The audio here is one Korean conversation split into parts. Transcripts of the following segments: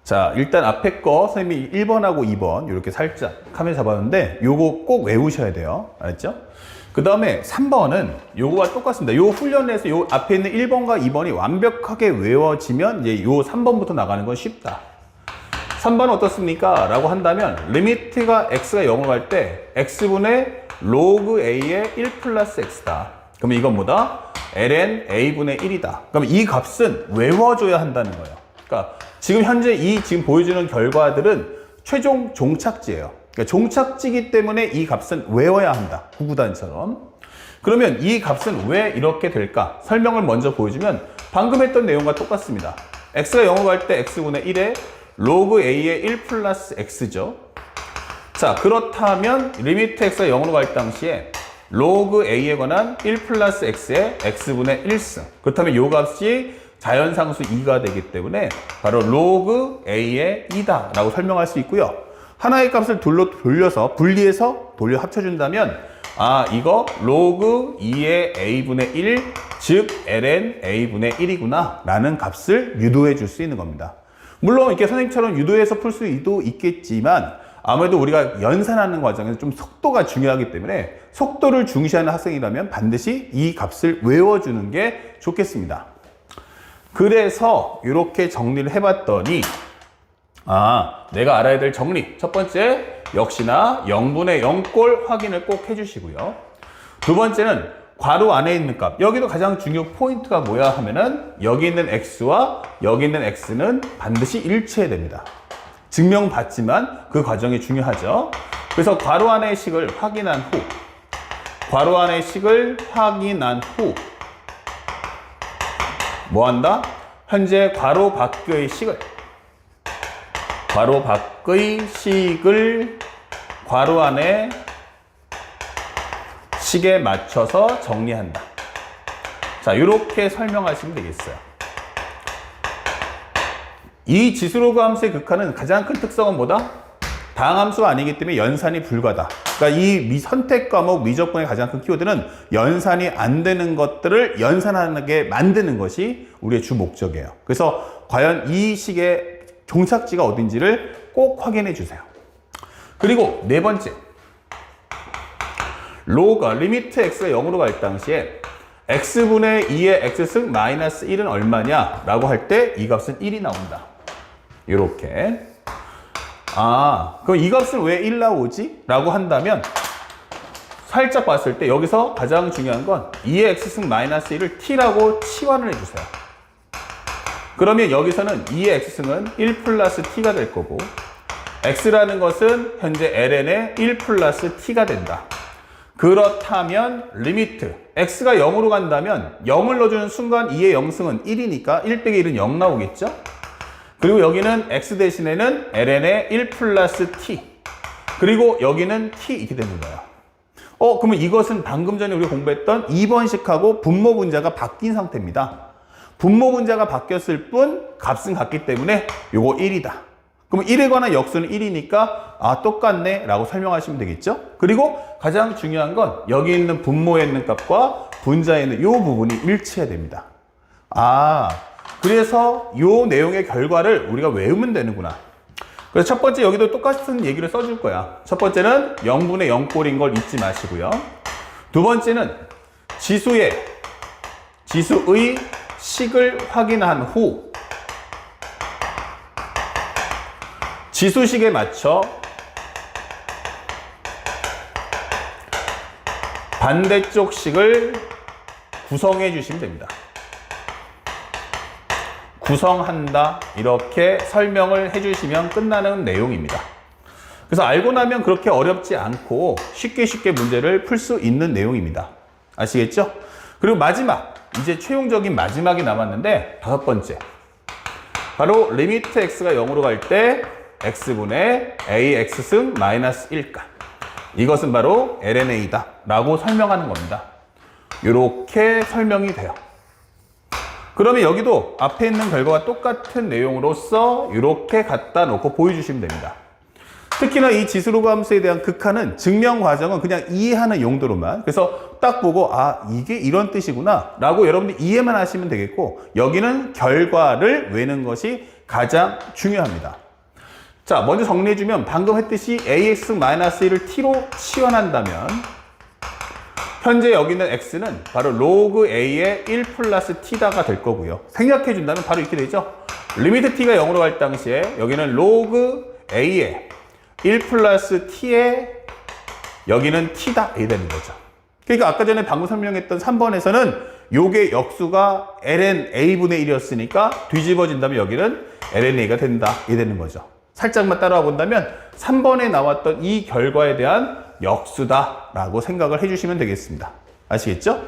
자, 일단 앞에 거 선생님이 1번하고 2번 이렇게 살짝 카메라 잡았는데 요거 꼭 외우셔야 돼요. 알았죠? 그 다음에 3번은 요거와 똑같습니다. 요 훈련에서 요 앞에 있는 1번과 2번이 완벽하게 외워지면 이제 요 3번부터 나가는 건 쉽다. 3번은 어떻습니까? 라고 한다면 리미트가 x가 0으로 갈 때 x분의 로그 a의 1 플러스 x다. 그러면 이건 뭐다? ln a분의 1이다. 그러면 이 값은 외워줘야 한다는 거예요. 그러니까 지금 현재 이 지금 보여주는 결과들은 최종 종착지예요. 그러니까 종착지이기 때문에 이 값은 외워야 한다. 구구단처럼. 그러면 이 값은 왜 이렇게 될까? 설명을 먼저 보여주면 방금 했던 내용과 똑같습니다. x가 0으로 갈 때 x분의 1에 로그 a의 1 플러스 x죠. 자, 그렇다면 리미트 x가 0으로 갈 당시에 로그 a에 관한 1 플러스 x의 x분의 1승. 그렇다면 이 값이 자연상수 2가 되기 때문에 바로 로그 a의 2다 라고 설명할 수 있고요. 하나의 값을 둘로 돌려서 분리해서 돌려 합쳐준다면 아, 이거 로그 2의 a분의 1 즉 ln a분의 1이구나 라는 값을 유도해 줄 수 있는 겁니다. 물론 이렇게 선생님처럼 유도해서 풀 수도 있겠지만 아무래도 우리가 연산하는 과정에서 좀 속도가 중요하기 때문에 속도를 중시하는 학생이라면 반드시 이 값을 외워주는 게 좋겠습니다. 그래서 이렇게 정리를 해봤더니 아, 내가 알아야 될 정리. 첫 번째, 역시나 0분의 0꼴 확인을 꼭 해주시고요. 두 번째는 괄호 안에 있는 값. 여기도 가장 중요 포인트가 뭐야 하면은 여기 있는 x와 여기 있는 x는 반드시 일치해야 됩니다. 증명받지만 그 과정이 중요하죠. 그래서 괄호 안의 식을 확인한 후 괄호 안의 식을 확인한 후 뭐 한다? 현재 괄호 밖의 식을 괄호 밖의 식을 괄호 안에 식에 맞춰서 정리한다. 자, 이렇게 설명하시면 되겠어요. 이 지수로그 함수의 극한은 가장 큰 특성은 뭐다? 다항함수가 아니기 때문에 연산이 불가다. 그러니까 이 선택 과목 미적분의 가장 큰 키워드는 연산이 안 되는 것들을 연산하게 만드는 것이 우리의 주 목적이에요. 그래서 과연 이 식의 종착지가 어딘지를 꼭 확인해 주세요. 그리고 네 번째, 로가 리미트 x가 0으로 갈 당시에 x분의 2의 x승 마이너스 1은 얼마냐 라고 할 때 이 값은 1이 나온다. 이렇게. 아, 그럼 이 값은 왜 1 나오지? 라고 한다면 살짝 봤을 때 여기서 가장 중요한 건 2의 x승 마이너스 1을 t라고 치환을 해주세요. 그러면 여기서는 2의 x승은 1 플러스 t가 될 거고 x라는 것은 현재 ln의 1 플러스 t가 된다. 그렇다면 리미트 x가 0으로 간다면 0을 넣어주는 순간 2의 0승은 1이니까 1 빼기 1은 0 나오겠죠? 그리고 여기는 x 대신에는 ln의 1 플러스 t 그리고 여기는 t 이렇게 되는 거예요. 그러면 이것은 방금 전에 우리가 공부했던 2번식하고 분모 분자가 바뀐 상태입니다. 분모 분자가 바뀌었을 뿐 값은 같기 때문에 요거 1이다. 그럼 1에 관한 역수는 1이니까 아, 똑같네 라고 설명하시면 되겠죠? 그리고 가장 중요한 건 여기 있는 분모에 있는 값과 분자에 있는 요 부분이 일치해야 됩니다. 아, 그래서 요 내용의 결과를 우리가 외우면 되는구나. 그래서 첫 번째 여기도 똑같은 얘기를 써줄 거야. 첫 번째는 0분의 0꼴인 걸 잊지 마시고요. 두 번째는 지수의 식을 확인한 후 지수식에 맞춰 반대쪽 식을 구성해 주시면 됩니다. 구성한다 이렇게 설명을 해주시면 끝나는 내용입니다. 그래서 알고 나면 그렇게 어렵지 않고 쉽게 문제를 풀 수 있는 내용입니다. 아시겠죠? 그리고 마지막 이제 최종적인 마지막이 남았는데 다섯 번째 바로 리미트 x가 0으로 갈 때 x분의 ax승 마이너스 1가 이것은 바로 lnA다 라고 설명하는 겁니다. 이렇게 설명이 돼요. 그러면 여기도 앞에 있는 결과와 똑같은 내용으로서 이렇게 갖다 놓고 보여주시면 됩니다. 특히나 이 지수로그 함수에 대한 극한은 증명 과정은 그냥 이해하는 용도로만 그래서 딱 보고 아 이게 이런 뜻이구나 라고 여러분들이 이해만 하시면 되겠고 여기는 결과를 외는 것이 가장 중요합니다. 자, 먼저 정리해주면 방금 했듯이 ax-1을 t로 치환한다면 현재 여기 있는 x는 바로 로그 a의 1 플러스 t다가 될 거고요. 생략해준다면 바로 이렇게 되죠. 리미트 t가 0으로 갈 당시에 여기는 로그 a의 1 플러스 t의 여기는 t다 이 되는 거죠. 그러니까 아까 전에 방금 설명했던 3번에서는 요게 역수가 ln a분의 1이었으니까 뒤집어진다면 여기는 ln a가 된다 이 되는 거죠. 살짝만 따라와 본다면 3번에 나왔던 이 결과에 대한 역수다라고 생각을 해주시면 되겠습니다. 아시겠죠?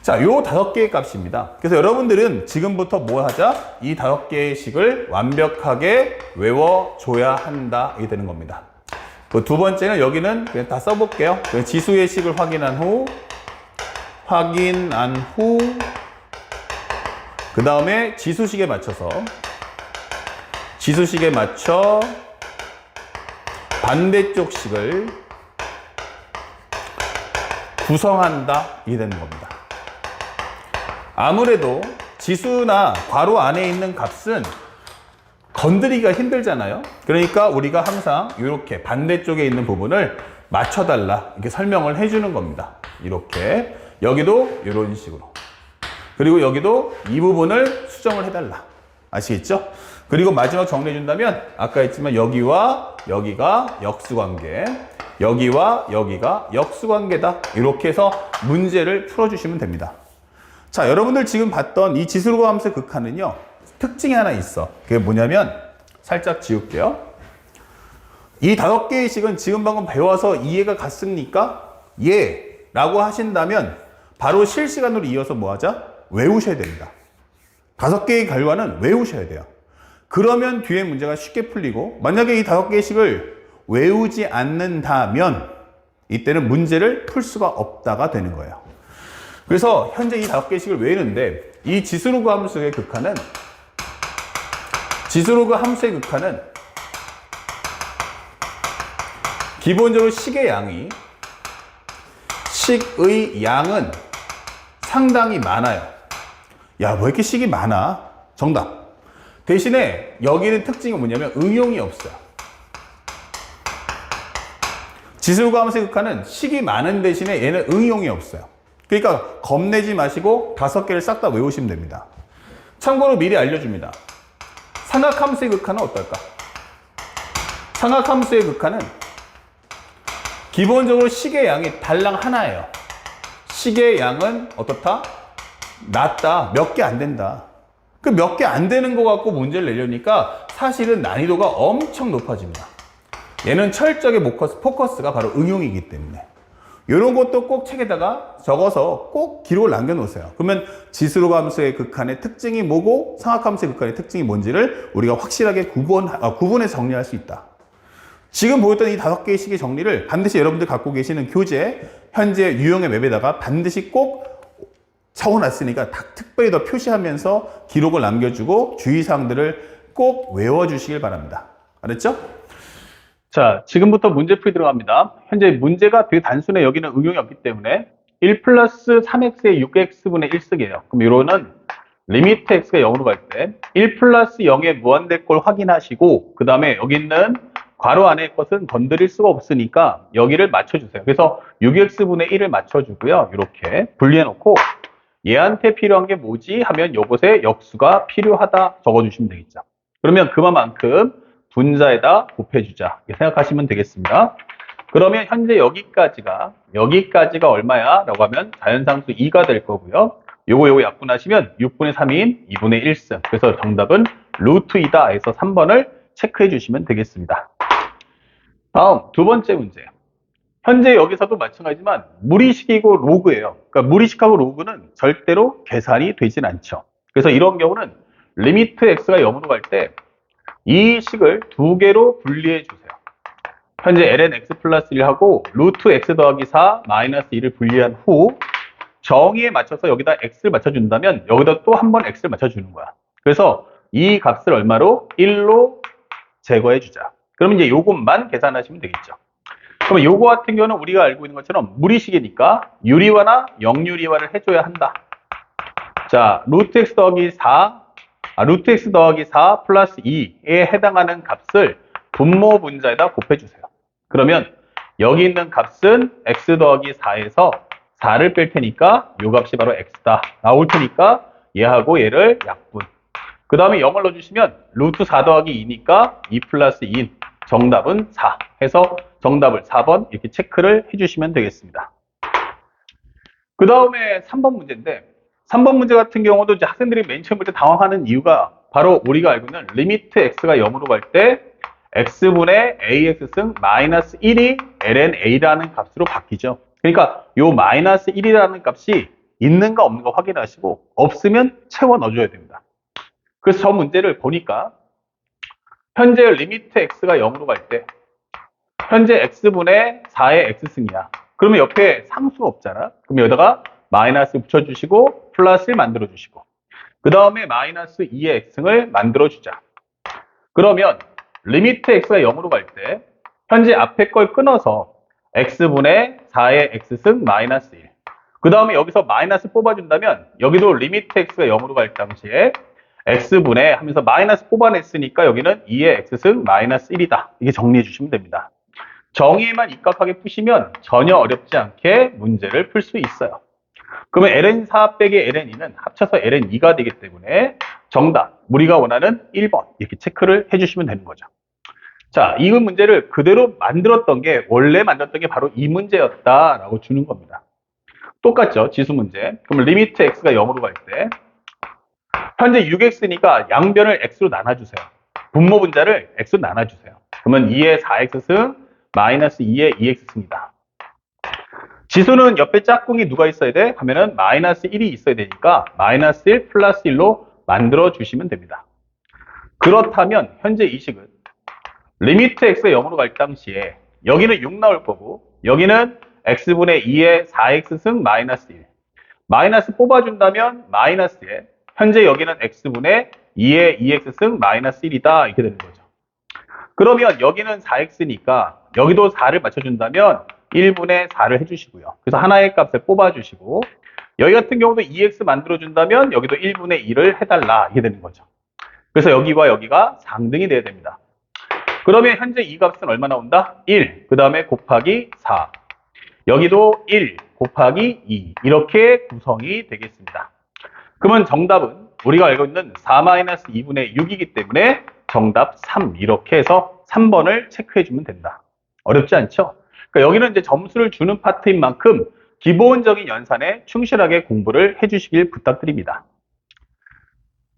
자, 요 5개의 값입니다. 그래서 여러분들은 지금부터 뭐 하자? 이 5개의 식을 완벽하게 외워줘야 한다 이 되는 겁니다. 그 두 번째는 여기는 그냥 다 써볼게요. 지수의 식을 확인한 후 그 다음에 지수식에 맞춰 반대쪽 식을 구성한다 이 되는 겁니다. 아무래도 지수나 괄호 안에 있는 값은 건드리기가 힘들잖아요. 그러니까 우리가 항상 이렇게 반대쪽에 있는 부분을 맞춰달라 이렇게 설명을 해주는 겁니다. 이렇게 여기도 이런 식으로, 그리고 여기도 이 부분을 수정을 해달라. 아시겠죠? 그리고 마지막 정리해준다면 아까 했지만 여기와 여기가 역수관계, 여기와 여기가 역수관계다. 이렇게 해서 문제를 풀어주시면 됩니다. 자, 여러분들 지금 봤던 이 지수로 함수의 극한은요, 특징이 하나 있어. 그게 뭐냐면, 살짝 지울게요. 이 5개의 식은 지금 방금 배워서 이해가 갔습니까? 예! 라고 하신다면 바로 실시간으로 이어서 뭐 하자? 외우셔야 됩니다. 5개의 결과는 외우셔야 돼요. 그러면 뒤에 문제가 쉽게 풀리고, 만약에 이 5개의 식을 외우지 않는다면 이때는 문제를 풀 수가 없다가 되는 거예요. 그래서 현재 이 5개의 식을 외우는데, 이 지수로그 함수의 극한은 기본적으로 식의 양은 상당히 많아요. 야, 뭐 이렇게 식이 많아? 정답. 대신에 여기는 특징이 뭐냐면 응용이 없어요. 지수로그 함수의 극한은 식이 많은 대신에 얘는 응용이 없어요. 그러니까 겁내지 마시고 5개를 싹 다 외우시면 됩니다. 참고로 미리 알려줍니다. 삼각함수의 극한은 어떨까? 삼각함수의 극한은 기본적으로 식의 양이 달랑 하나예요. 식의 양은 어떻다? 낮다. 몇 개 안 된다. 그 몇 개 안 되는 거 갖고 문제를 내려니까 사실은 난이도가 엄청 높아집니다. 얘는 철저하게 포커스가 바로 응용이기 때문에. 이런 것도 꼭 책에다가 적어서 꼭 기록을 남겨놓으세요. 그러면 지수로그 함수의 극한의 특징이 뭐고 삼각함수의 극한의 특징이 뭔지를 우리가 확실하게 구분해서 정리할 수 있다. 지금 보였던 이 5개의 식의 정리를 반드시 여러분들 갖고 계시는 교재, 현재 유형의 맵에다가 반드시 꼭 적어놨으니까 특별히 더 표시하면서 기록을 남겨주고 주의사항들을 꼭 외워주시길 바랍니다. 알았죠? 자, 지금부터 문제풀이 들어갑니다. 현재 문제가 되게 단순해. 여기는 응용이 없기 때문에 1 플러스 3x의 6x분의 1쓱이에요. 그럼 이거는 리미트 x가 0으로 갈 때 1 플러스 0에 무한될 걸 확인하시고 그 다음에 여기 있는 괄호 안의 것은 건드릴 수가 없으니까 여기를 맞춰주세요. 그래서 6x분의 1을 맞춰주고요. 이렇게 분리해놓고 얘한테 필요한 게 뭐지? 하면 요것에 역수가 필요하다 적어주시면 되겠죠. 그러면 그만큼 분자에다 곱해주자 이렇게 생각하시면 되겠습니다. 그러면 현재 여기까지가 얼마야? 라고 하면 자연상수 2가 될 거고요. 요거 약분하시면 6분의 3인 2분의 1승. 그래서 정답은 루트 2다 해서 3번을 체크해 주시면 되겠습니다. 다음 두 번째 문제. 현재 여기서도 마찬가지지만 무리식이고 로그예요. 그러니까 무리식하고 로그는 절대로 계산이 되진 않죠. 그래서 이런 경우는 리미트 x가 0으로 갈 때 이 식을 2개로 분리해 주세요. 현재 ln x 플러스 1하고 루트 x 더하기 4 마이너스 2를 분리한 후 정의에 맞춰서 여기다 x를 맞춰준다면 여기다 또 한 번 x를 맞춰주는 거야. 그래서 이 값을 얼마로? 1로 제거해 주자. 그러면 이제 요것만 계산하시면 되겠죠. 그러면 요거 같은 경우는 우리가 알고 있는 것처럼 무리식이니까 유리화나 역유리화를 해줘야 한다. 자, 루트 x 더하기 4 루트 x 더하기 4 플러스 2에 해당하는 값을 분모 분자에다 곱해주세요. 그러면 여기 있는 값은 x 더하기 4에서 4를 뺄 테니까 이 값이 바로 x다. 나올 테니까 얘하고 얘를 약분. 그 다음에 0을 넣어주시면 루트 4 더하기 2니까 2 플러스 2인 정답은 4 해서 정답을 4번 이렇게 체크를 해주시면 되겠습니다. 그 다음에 3번 문제인데 3번 문제 같은 경우도 이제 학생들이 맨 처음 볼 때 당황하는 이유가 바로 우리가 알고 있는 리미트 x가 0으로 갈 때 x분의 ax승 마이너스 1이 lna라는 값으로 바뀌죠. 그러니까 요 마이너스 1이라는 값이 있는가 없는가 확인하시고 없으면 채워 넣어줘야 됩니다. 그래서 저 문제를 보니까 현재 리미트 x가 0으로 갈 때 현재 x분의 4의 x승이야. 그러면 옆에 상수가 없잖아. 그럼 여기다가 마이너스 붙여주시고 플러스 1 만들어주시고 그 다음에 마이너스 2의 x승을 만들어주자. 그러면 리미트 x가 0으로 갈 때 현재 앞에 걸 끊어서 x분의 4의 x승 마이너스 1. 그 다음에 여기서 마이너스 뽑아준다면 여기도 리미트 x가 0으로 갈 당시에 x분의 하면서 마이너스 뽑아냈으니까 여기는 2의 x승 마이너스 1이다. 이게 정리해 주시면 됩니다. 정의만 입각하게 푸시면 전혀 어렵지 않게 문제를 풀 수 있어요. 그러면 ln4 빼기 ln2는 합쳐서 ln2가 되기 때문에 정답, 우리가 원하는 1번 이렇게 체크를 해주시면 되는 거죠. 자, 이 문제를 그대로 만들었던 게 원래 만들었던 게 바로 이 문제였다라고 주는 겁니다. 똑같죠, 지수 문제. 그럼 리미트 x가 0으로 갈 때 현재 6x니까 양변을 x로 나눠주세요. 분모 분자를 x로 나눠주세요. 그러면 2의 4x승 마이너스 2의 2x승이다. 지수는 옆에 짝꿍이 누가 있어야 돼? 하면은 마이너스 1이 있어야 되니까 마이너스 1 플러스 1로 만들어 주시면 됩니다. 그렇다면 현재 이 식은 리미트 x가 0으로 갈 당시에 여기는 6 나올 거고 여기는 x분의 2의 4x승 마이너스 1. 마이너스 뽑아준다면 마이너스에 현재 여기는 x분의 2의 2x승 마이너스 1이다. 이렇게 되는 거죠. 그러면 여기는 4x니까 여기도 4를 맞춰준다면 1분의 4를 해주시고요. 그래서 하나의 값을 뽑아주시고 여기 같은 경우도 2x 만들어준다면 여기도 1분의 2를 해달라. 이렇게 되는 거죠. 그래서 여기와 여기가 상등이 돼야 됩니다. 그러면 현재 이 값은 얼마 나온다? 1. 그 다음에 곱하기 4. 여기도 1 곱하기 2. 이렇게 구성이 되겠습니다. 그러면 정답은 우리가 알고 있는 4-2분의 6이기 때문에 정답 3. 이렇게 해서 3번을 체크해주면 된다. 어렵지 않죠? 그러니까 여기는 이제 점수를 주는 파트인 만큼 기본적인 연산에 충실하게 공부를 해주시길 부탁드립니다.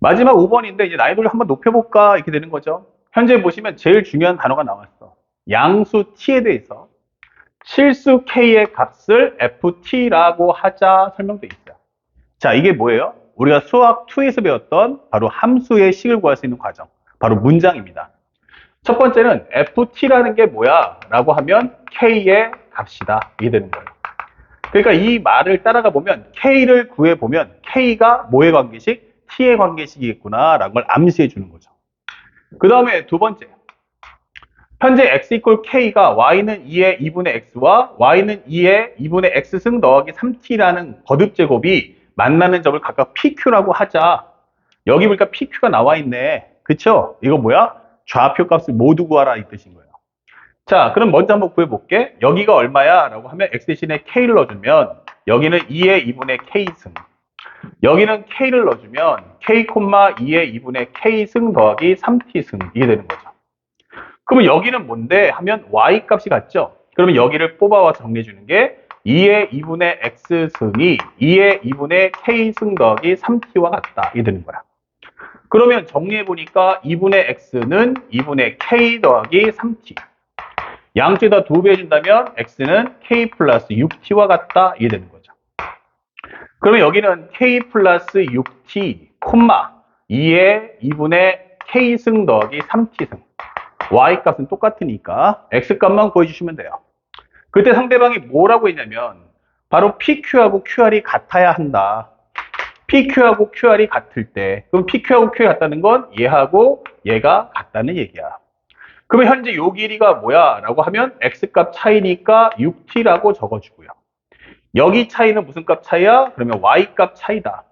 마지막 5번인데 이제 난이도를 한번 높여볼까 이렇게 되는 거죠. 현재 보시면 제일 중요한 단어가 나왔어. 양수 t에 대해서 실수 k의 값을 ft라고 하자 설명되어 있어요. 자, 이게 뭐예요? 우리가 수학 2에서 배웠던 바로 함수의 식을 구할 수 있는 과정. 바로 문장입니다. 첫 번째는 ft라는 게 뭐야? 라고 하면 k의 값이다. 이게 되는 거예요. 그러니까 이 말을 따라가 보면 k를 구해보면 k가 뭐의 관계식? t의 관계식이겠구나 라는 걸 암시해 주는 거죠. 그 다음에 두 번째, 현재 x 이퀄 k가 y는 2의 2분의 x와 y는 2의 2분의 x승 더하기 3t라는 거듭제곱이 만나는 점을 각각 pq라고 하자. 여기 보니까 pq가 나와 있네. 그쵸? 이거 뭐야? 좌표 값을 모두 구하라 이 뜻인 거예요. 자, 그럼 먼저 한번 구해볼게. 여기가 얼마야? 라고 하면 x 대신에 k를 넣어주면 여기는 2의 2분의 k승, 여기는 k를 넣어주면 k, 2의 2분의 k승 더하기 3t승 이게 되는 거죠. 그러면 여기는 뭔데? 하면 y 값이 같죠? 그러면 여기를 뽑아와서 정리해주는 게 2의 2분의 x승이 2의 2분의 k승 더하기 3t와 같다. 이게 되는 거야. 그러면 정리해보니까 2분의 x는 2분의 k 더하기 3t. 양쪽에다 2배 해준다면 x는 k 플러스 6t와 같다. 이게 되는 거죠. 그러면 여기는 k 플러스 6t, 2의 2분의 k승 더하기 3t승. y 값은 똑같으니까 x 값만 구해주시면 돼요. 그때 상대방이 뭐라고 했냐면 바로 PQ하고 QR이 같아야 한다. PQ하고 QR이 같을 때, 그럼 PQ하고 QR이 같다는 건 얘하고 얘가 같다는 얘기야. 그러면 현재 요 길이가 뭐야? 라고 하면 X값 차이니까 6T라고 적어주고요. 여기 차이는 무슨 값 차이야? 그러면 Y값 차이다.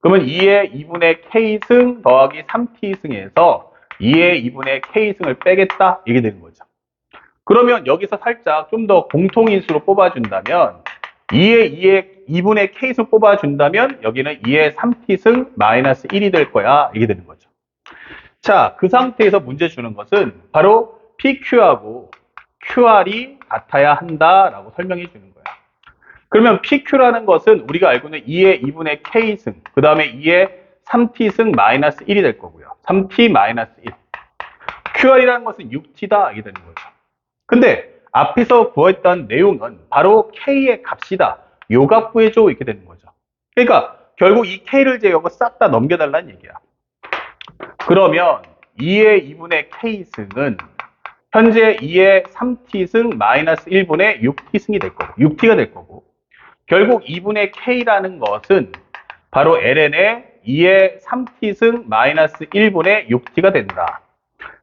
그러면 2의 2분의 K승 더하기 3T승에서 2의 2분의 K승을 빼겠다. 이게 되는 거죠. 그러면 여기서 살짝 좀 더 공통인수로 뽑아준다면 2의 2분의 K승 뽑아준다면 여기는 2의 3T승 마이너스 1이 될 거야. 이게 되는 거죠. 자, 그 상태에서 문제 주는 것은 바로 PQ하고 QR이 같아야 한다라고 설명해 주는 거야. 그러면 PQ라는 것은 우리가 알고 있는 2의 2분의 K승, 그 다음에 2의 3T승 마이너스 1이 될 거고요. 3T 마이너스 1. QR이라는 것은 6T다. 이게 되는 거죠. 근데 앞에서 구했던 내용은 바로 K의 값이다. 요 값 구해줘. 이렇게 되는 거죠. 그러니까 결국 이 K를 제외하고 싹 다 넘겨달라는 얘기야. 그러면 2의 2분의 K승은 현재 2의 3T승 마이너스 1분의 6T승이 될 거고, 6T가 될 거고, 결국 2분의 K라는 것은 바로 ln의 2의 3T승 마이너스 1분의 6T가 된다.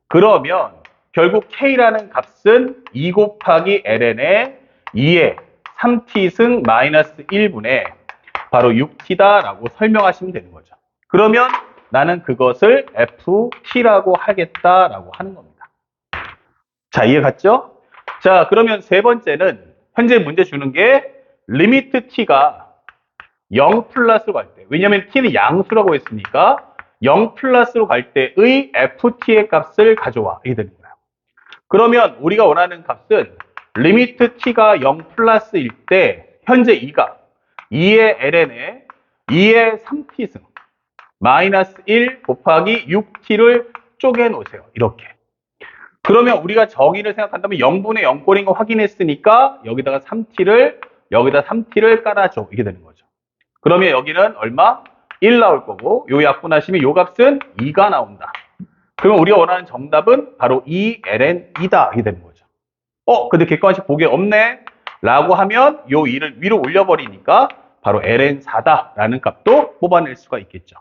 그러면 결국 K라는 값은 2 곱하기 ln의 2의 3T승 마이너스 1분의 바로 6T다라고 설명하시면 되는 거죠. 그러면 나는 그것을 FT라고 하겠다라고 하는 겁니다. 자, 이해 갔죠? 자, 그러면 세 번째는 현재 문제 주는 게 리미트 t가 0 플러스로 갈 때, 왜냐하면 t는 양수라고 했으니까 0 플러스로 갈 때의 ft의 값을 가져와. 이게 되는 거예요. 그러면 우리가 원하는 값은 리미트 t가 0 플러스일 때 현재 이 값 2의 ln에 2의 3t승 마이너스 1 곱하기 6t를 쪼개 놓으세요. 이렇게. 그러면 우리가 정의를 생각한다면 0분의 0꼴인 거 확인했으니까 여기다가 3t를 깔아줘. 이게 되는 거죠. 그러면 여기는 얼마? 1 나올 거고 요 약분하시면 요 값은 2가 나온다. 그러면 우리가 원하는 정답은 바로 2ln이다. 이게 되는 거죠. 근데 객관식 보기에 없네? 라고 하면 요 2를 위로 올려버리니까 바로 ln4다 라는 값도 뽑아낼 수가 있겠죠.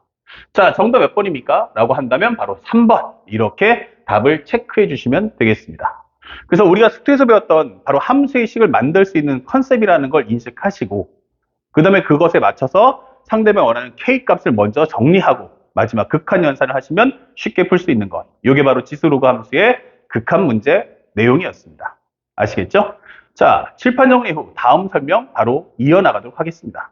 자, 정답 몇 번입니까? 라고 한다면 바로 3번. 이렇게 답을 체크해 주시면 되겠습니다. 그래서 우리가 숙제에서 배웠던 바로 함수의 식을 만들 수 있는 컨셉이라는 걸 인식하시고 그 다음에 그것에 맞춰서 상대방이 원하는 K값을 먼저 정리하고 마지막 극한 연산을 하시면 쉽게 풀 수 있는 것. 이게 바로 지수로그 함수의 극한 문제 내용이었습니다. 아시겠죠? 자, 칠판 정리 후 다음 설명 바로 이어나가도록 하겠습니다.